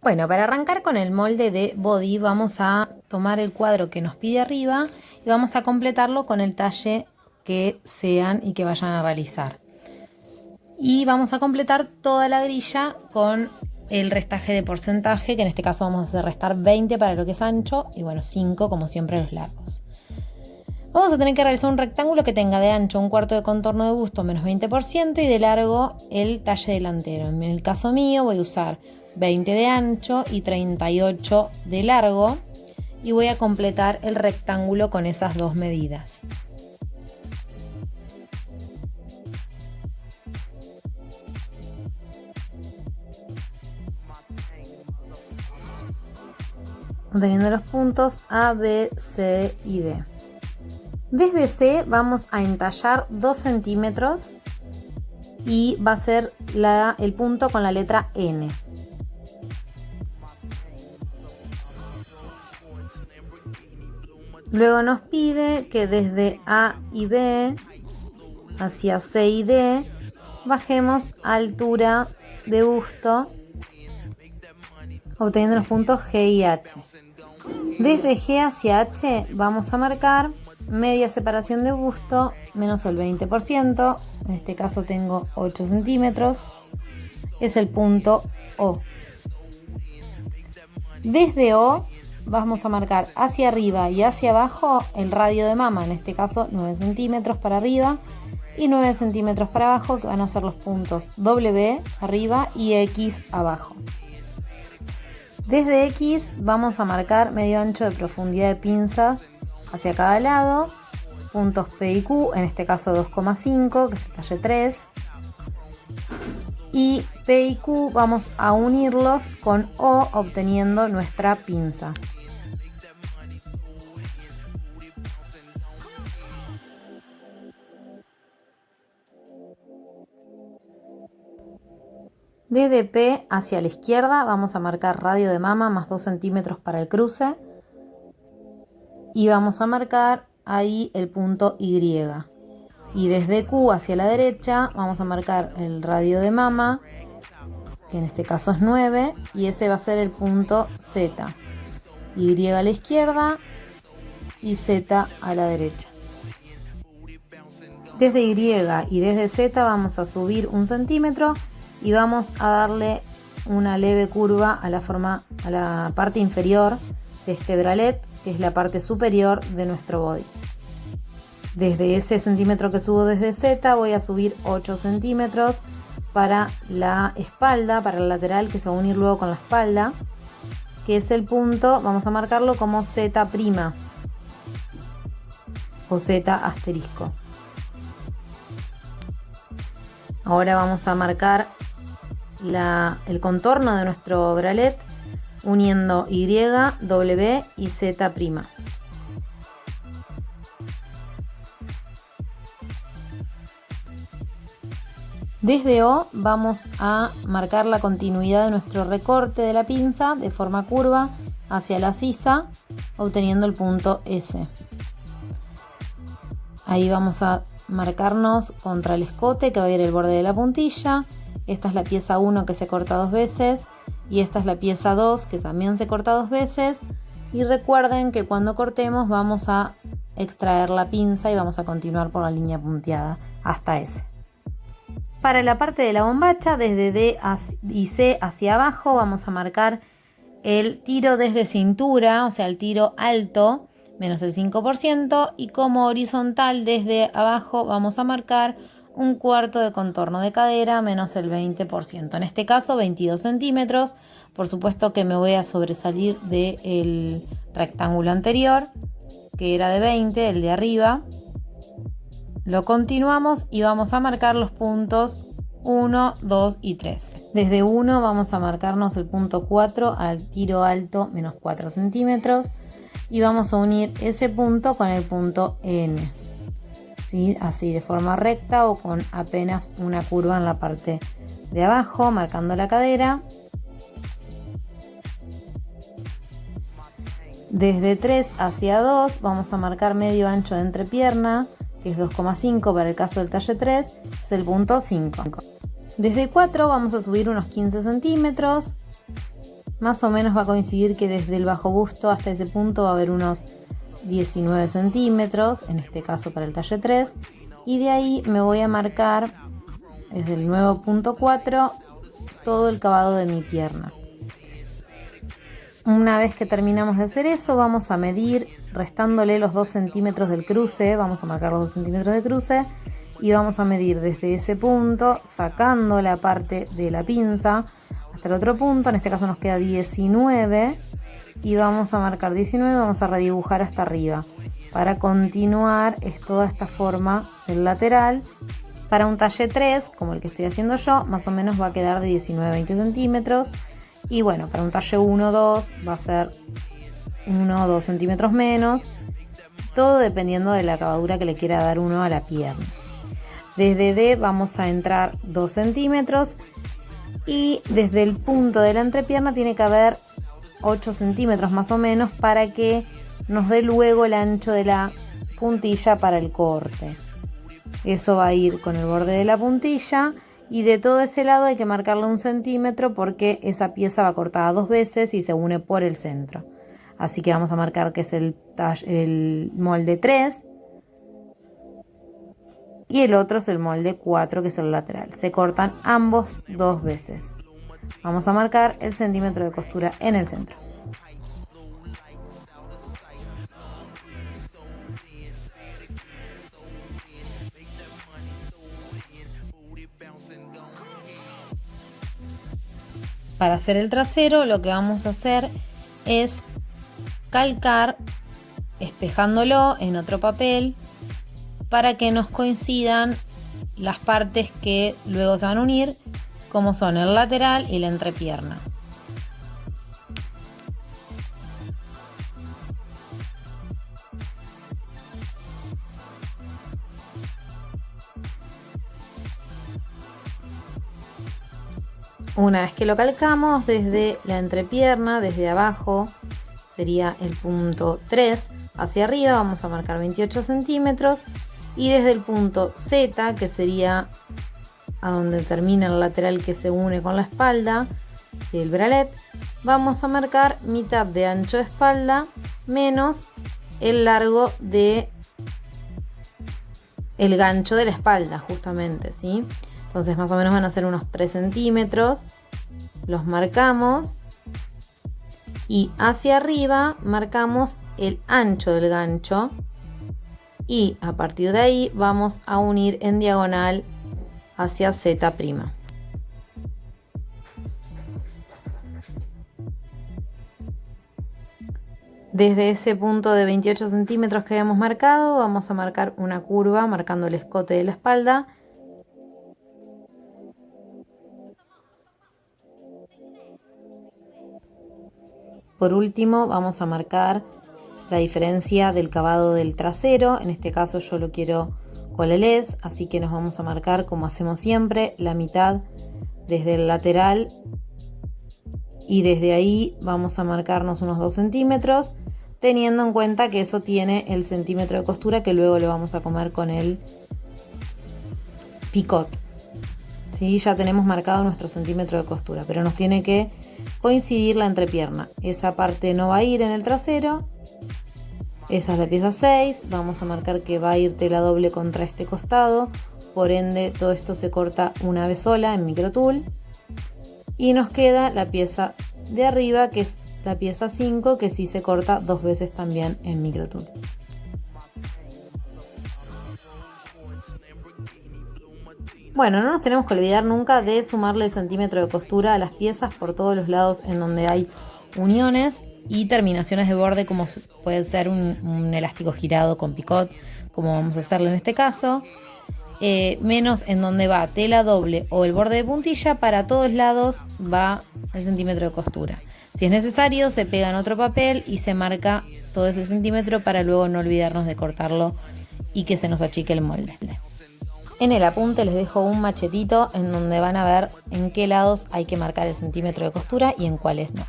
Bueno, para arrancar con el molde de body vamos a tomar el cuadro que nos pide arriba y vamos a completarlo con el talle que sean y que vayan a realizar. Y vamos a completar toda la grilla con el restaje de porcentaje, que en este caso vamos a restar 20 para lo que es ancho y bueno, 5 como siempre los largos. Vamos a tener que realizar un rectángulo que tenga de ancho un cuarto de contorno de busto menos 20% y de largo el talle delantero. En el caso mío voy a usar 20 de ancho y 38 de largo y voy a completar el rectángulo con esas dos medidas. Teniendo los puntos A, B, C y D. Desde C vamos a entallar 2 centímetros y va a ser el punto con la letra N. Luego nos pide que desde A y B hacia C y D bajemos a altura de busto obteniendo los puntos G y H. Desde G hacia H vamos a marcar media separación de busto menos el 20%, en este caso tengo 8 centímetros, es el punto O. Desde O vamos a marcar hacia arriba y hacia abajo el radio de mama, en este caso 9 centímetros para arriba y 9 centímetros para abajo, que van a ser los puntos W arriba y X abajo. Desde X vamos a marcar medio ancho de profundidad de pinzas hacia cada lado, puntos P y Q, en este caso 2,5, que es el talle 3. Y P y Q vamos a unirlos con O obteniendo nuestra pinza. Desde P hacia la izquierda vamos a marcar radio de mama más 2 centímetros para el cruce y vamos a marcar ahí el punto Y. Y desde Q hacia la derecha vamos a marcar el radio de mama, que en este caso es 9, y ese va a ser el punto Z. Y a la izquierda y Z a la derecha. Desde Y y desde Z vamos a subir 1 centímetro y vamos a darle una leve curva a la parte inferior de este bralet, que es la parte superior de nuestro body. Desde ese centímetro que subo desde Z voy a subir 8 centímetros para la espalda, para el lateral que se va a unir luego con la espalda, que es el punto, vamos a marcarlo como Z' o Z asterisco. Ahora vamos a marcar el contorno de nuestro bralet uniendo Y, W y Z'. Desde O vamos a marcar la continuidad de nuestro recorte de la pinza de forma curva hacia la sisa, obteniendo el punto S. Ahí vamos a marcarnos contra el escote, que va a ir el borde de la puntilla. Esta es la pieza 1 que se corta 2 veces y esta es la pieza 2 que también se corta 2 veces. Y recuerden que cuando cortemos vamos a extraer la pinza y vamos a continuar por la línea punteada hasta S. Para la parte de la bombacha, desde D y C hacia abajo vamos a marcar el tiro desde cintura, o sea el tiro alto, menos el 5%, y como horizontal desde abajo vamos a marcar un cuarto de contorno de cadera menos el 20%, en este caso 22 centímetros. Por supuesto que me voy a sobresalir del rectángulo anterior, que era de 20, el de arriba. Lo continuamos y vamos a marcar los puntos 1, 2 y 3. Desde 1 vamos a marcarnos el punto 4 al tiro alto menos 4 centímetros y vamos a unir ese punto con el punto N. ¿Sí? Así de forma recta o con apenas una curva en la parte de abajo, marcando la cadera. Desde 3 hacia 2 vamos a marcar medio ancho de entrepierna, que es 2,5 para el caso del talle 3, es el punto 5. Desde 4 vamos a subir unos 15 centímetros Más o menos va a coincidir que desde el bajo busto hasta ese punto va a haber unos 19 centímetros, en este caso para el talle 3, y de ahí me voy a marcar desde el nuevo punto 4 todo el cavado de mi pierna. Una vez que terminamos de hacer eso, vamos a medir restándole los 2 centímetros del cruce, vamos a marcar los 2 centímetros de cruce y vamos a medir desde ese punto, sacando la parte de la pinza hasta el otro punto, en este caso nos queda 19 y vamos a marcar 19, vamos a redibujar hasta arriba para continuar es toda esta forma del lateral. Para un talle 3, como el que estoy haciendo yo, más o menos va a quedar de 19 a 20 centímetros. Y bueno, para un talle 1 o 2 va a ser 1 o 2 centímetros menos. Todo dependiendo de la acabadura que le quiera dar uno a la pierna. Desde D vamos a entrar 2 centímetros. Y desde el punto de la entrepierna tiene que haber 8 centímetros más o menos para que nos dé luego el ancho de la puntilla para el corte. Eso va a ir con el borde de la puntilla y de todo ese lado hay que marcarle 1 centímetro porque esa pieza va cortada 2 veces y se une por el centro. Así que vamos a marcar que es el molde 3 y el otro es el molde 4 que es el lateral. Se cortan ambos 2 veces. Vamos a marcar el centímetro de costura en el centro. Para hacer el trasero lo que vamos a hacer es calcar espejándolo en otro papel para que nos coincidan las partes que luego se van a unir, como son el lateral y la entrepierna. Una vez que lo calcamos, desde la entrepierna, desde abajo, sería el punto 3, hacia arriba vamos a marcar 28 centímetros y desde el punto Z, que sería a donde termina el lateral que se une con la espalda del bralette, vamos a marcar mitad de ancho de espalda menos el largo de el gancho de la espalda, justamente, ¿sí? Entonces más o menos van a ser unos 3 centímetros, los marcamos y hacia arriba marcamos el ancho del gancho y a partir de ahí vamos a unir en diagonal hacia Z'. Desde ese punto de 28 centímetros que habíamos marcado, vamos a marcar una curva marcando el escote de la espalda. Por último vamos a marcar la diferencia del cavado del trasero, en este caso yo lo quiero colelés, así que nos vamos a marcar como hacemos siempre la mitad desde el lateral y desde ahí vamos a marcarnos unos 2 centímetros, teniendo en cuenta que eso tiene el centímetro de costura que luego le vamos a comer con el picot. ¿Sí? Ya tenemos marcado nuestro centímetro de costura, pero nos tiene que coincidir la entrepierna. Esa parte no va a ir en el trasero. Esa es la pieza 6. Vamos a marcar que va a ir tela doble contra este costado. Por ende, todo esto se corta una vez sola en microtool. Y nos queda la pieza de arriba, que es la pieza 5, que sí se corta 2 veces también en microtool. Bueno, no nos tenemos que olvidar nunca de sumarle el centímetro de costura a las piezas por todos los lados en donde hay uniones y terminaciones de borde, como puede ser un elástico girado con picot, como vamos a hacerle en este caso, menos en donde va tela doble o el borde de puntilla. Para todos lados va el centímetro de costura. Si es necesario, se pega en otro papel y se marca todo ese centímetro para luego no olvidarnos de cortarlo y que se nos achique el molde. En el apunte les dejo un machetito en donde van a ver en qué lados hay que marcar el centímetro de costura y en cuáles no.